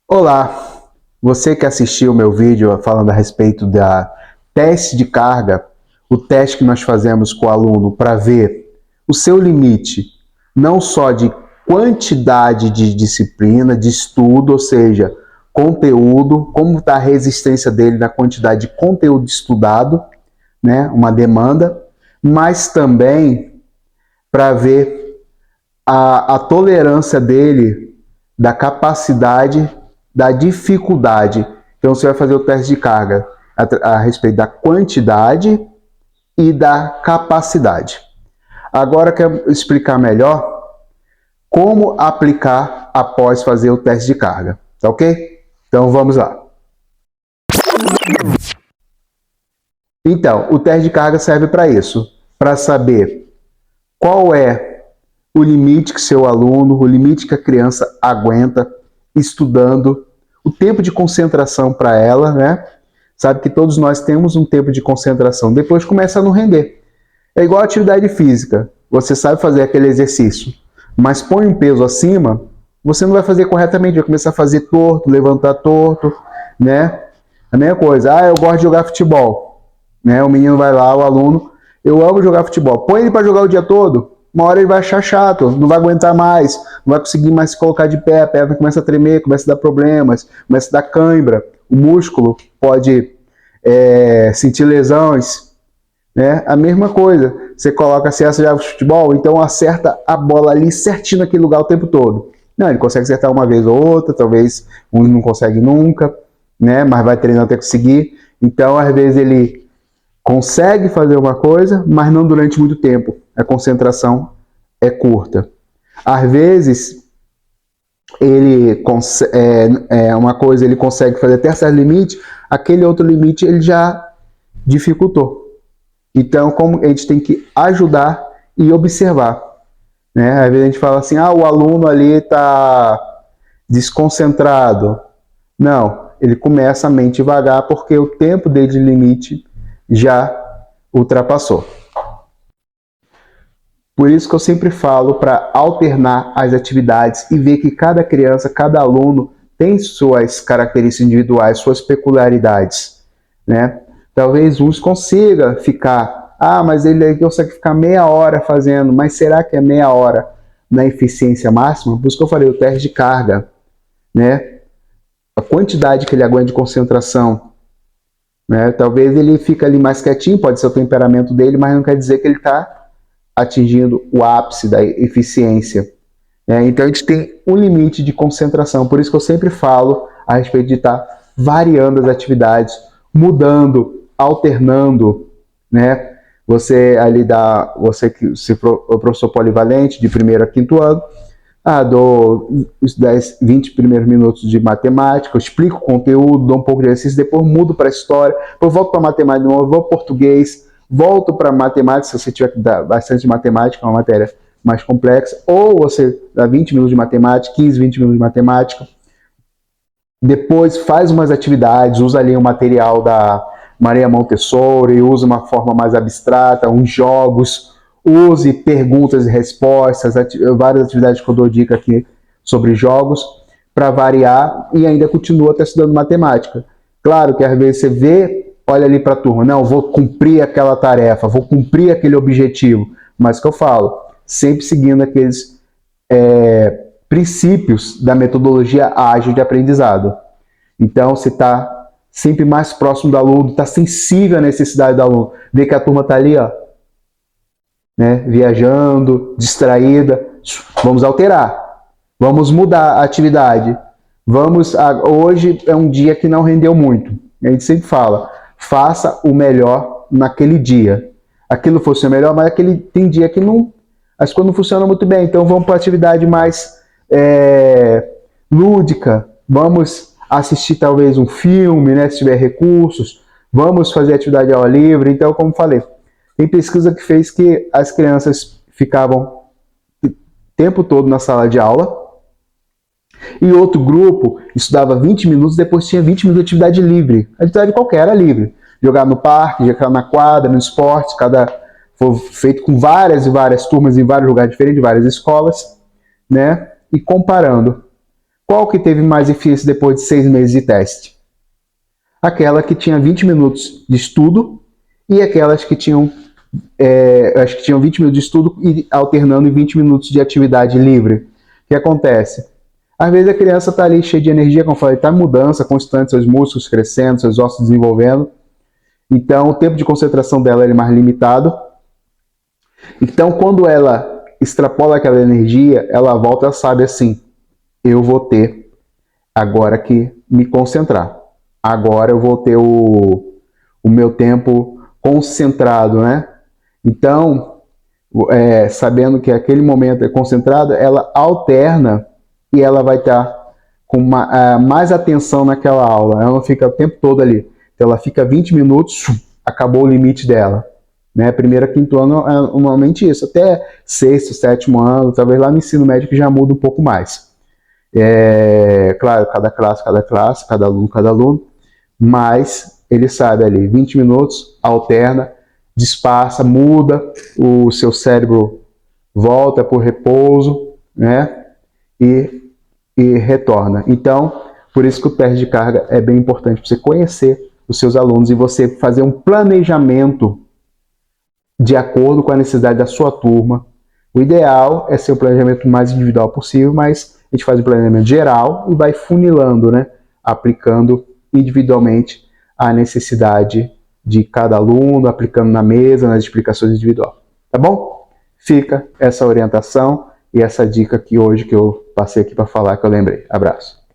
Olá, você que assistiu o meu vídeo falando a respeito da teste de carga, o teste que nós fazemos com o aluno para ver o seu limite, não só de quantidade de disciplina, de estudo, ou seja, conteúdo, como está a resistência dele na quantidade de conteúdo estudado, né, uma demanda, mas também para ver a tolerância dele, da capacidade, da dificuldade. Então você vai fazer o teste de carga a respeito da quantidade e da capacidade. Agora eu quero explicar melhor como aplicar após fazer o teste de carga, tá ok? Então vamos lá. Então, o teste de carga serve para isso, para saber qual é o limite que seu aluno, o limite que a criança aguenta estudando, o tempo de concentração para ela, né? Sabe que todos nós temos um tempo de concentração, depois começa a não render. É igual a atividade física, você sabe fazer aquele exercício, mas põe um peso acima, você não vai fazer corretamente, vai começar a fazer torto, levantar torto, né? A mesma coisa, eu gosto de jogar futebol, né? O menino vai lá, o aluno, eu amo jogar futebol, põe ele para jogar o dia todo, uma hora ele vai achar chato, não vai aguentar mais, não vai conseguir mais se colocar de pé, a perna começa a tremer, começa a dar problemas, começa a dar cãibra, o músculo pode sentir lesões, né? A mesma coisa, você coloca assim, você joga futebol, então acerta a bola ali certinho naquele lugar o tempo todo. Não, ele consegue acertar uma vez ou outra, talvez um não consegue nunca, né? Mas vai treinando até conseguir. Então, às vezes ele consegue fazer uma coisa, mas não durante muito tempo. A concentração é curta. Às vezes, uma coisa ele consegue fazer até certo limite, aquele outro limite ele já dificultou. Então, como a gente tem que ajudar e observar, né? Às vezes a gente fala assim, o aluno ali está desconcentrado. Não, ele começa a mente devagar porque o tempo dele de limite já ultrapassou. Por isso que eu sempre falo para alternar as atividades e ver que cada criança, cada aluno tem suas características individuais, suas peculiaridades, né? Talvez uns consiga ficar, mas ele consegue ficar meia hora fazendo, mas será que é meia hora na eficiência máxima? Por isso que eu falei o teste de carga, né? A quantidade que ele aguenta de concentração, né? Talvez ele fique ali mais quietinho, pode ser o temperamento dele, mas não quer dizer que ele está atingindo o ápice da eficiência. Então a gente tem um limite de concentração, por isso que eu sempre falo a respeito de estar variando as atividades, mudando, alternando, né? Você ali você que se for o professor polivalente de primeiro a quinto ano, dou os 10, 20 primeiros minutos de matemática, eu explico o conteúdo, dou um pouco de exercício, depois mudo para a história, depois volto para matemática de novo, vou para português, volto para matemática, se você tiver que dar bastante matemática, é uma matéria mais complexa, ou você dá 20 minutos de matemática, 15, 20 minutos de matemática, depois faz umas atividades, usa ali o material da Maria Montessori, usa uma forma mais abstrata, uns jogos, use perguntas e respostas, várias atividades que eu dou dica aqui sobre jogos, para variar, e ainda continua até estudando matemática. Claro que às vezes você vê, olha ali para a turma, não, vou cumprir aquela tarefa, vou cumprir aquele objetivo, mas que eu falo, sempre seguindo aqueles princípios da metodologia ágil de aprendizado. Então, você está sempre mais próximo do aluno, está sensível à necessidade do aluno, vê que a turma está ali, né, viajando, distraída, vamos alterar, vamos mudar a atividade, hoje é um dia que não rendeu muito, a gente sempre fala, faça o melhor naquele dia, aquilo fosse o melhor, mas tem dia que não, as coisas não funcionam muito bem, então vamos para a atividade mais lúdica, vamos assistir talvez um filme, né, se tiver recursos, vamos fazer atividade ao ar livre. Então, como falei, tem pesquisa que fez que as crianças ficavam o tempo todo na sala de aula e outro grupo estudava 20 minutos, depois tinha 20 minutos de atividade livre, atividade qualquer, era livre, jogar no parque, jogar na quadra, no esporte, foi feito com várias e várias turmas em vários lugares diferentes, várias escolas, né, e comparando. Qual que teve mais eficiência depois de 6 meses de teste? Aquela que tinha 20 minutos de estudo e aquelas que tinham, acho que tinham 20 minutos de estudo e alternando em 20 minutos de atividade livre. O que acontece? Às vezes a criança está ali cheia de energia, como eu falei, está em mudança constante, seus músculos crescendo, seus ossos desenvolvendo. Então o tempo de concentração dela é mais limitado. Então quando ela extrapola aquela energia, ela volta e sabe assim, eu vou ter agora que me concentrar. Agora eu vou ter o meu tempo concentrado, né? Então, sabendo que aquele momento é concentrado, ela alterna e ela vai estar com mais atenção naquela aula. Ela não fica o tempo todo ali. Então, ela fica 20 minutos, acabou o limite dela. Né? Primeiro, quinto ano é normalmente isso. Até sexto, sétimo ano, talvez lá no ensino médio que já muda um pouco mais. Claro, cada classe, cada aluno, mas ele sabe ali, 20 minutos, alterna, disfarça, muda, o seu cérebro volta por repouso, né? E retorna. Então, por isso que o teste de carga é bem importante, para você conhecer os seus alunos e você fazer um planejamento de acordo com a necessidade da sua turma. O ideal é ser o planejamento mais individual possível, mas a gente faz o planejamento geral e vai funilando, né? Aplicando individualmente a necessidade de cada aluno, aplicando na mesa, nas explicações individuais. Tá bom? Fica essa orientação e essa dica que hoje que eu passei aqui para falar, que eu lembrei. Abraço.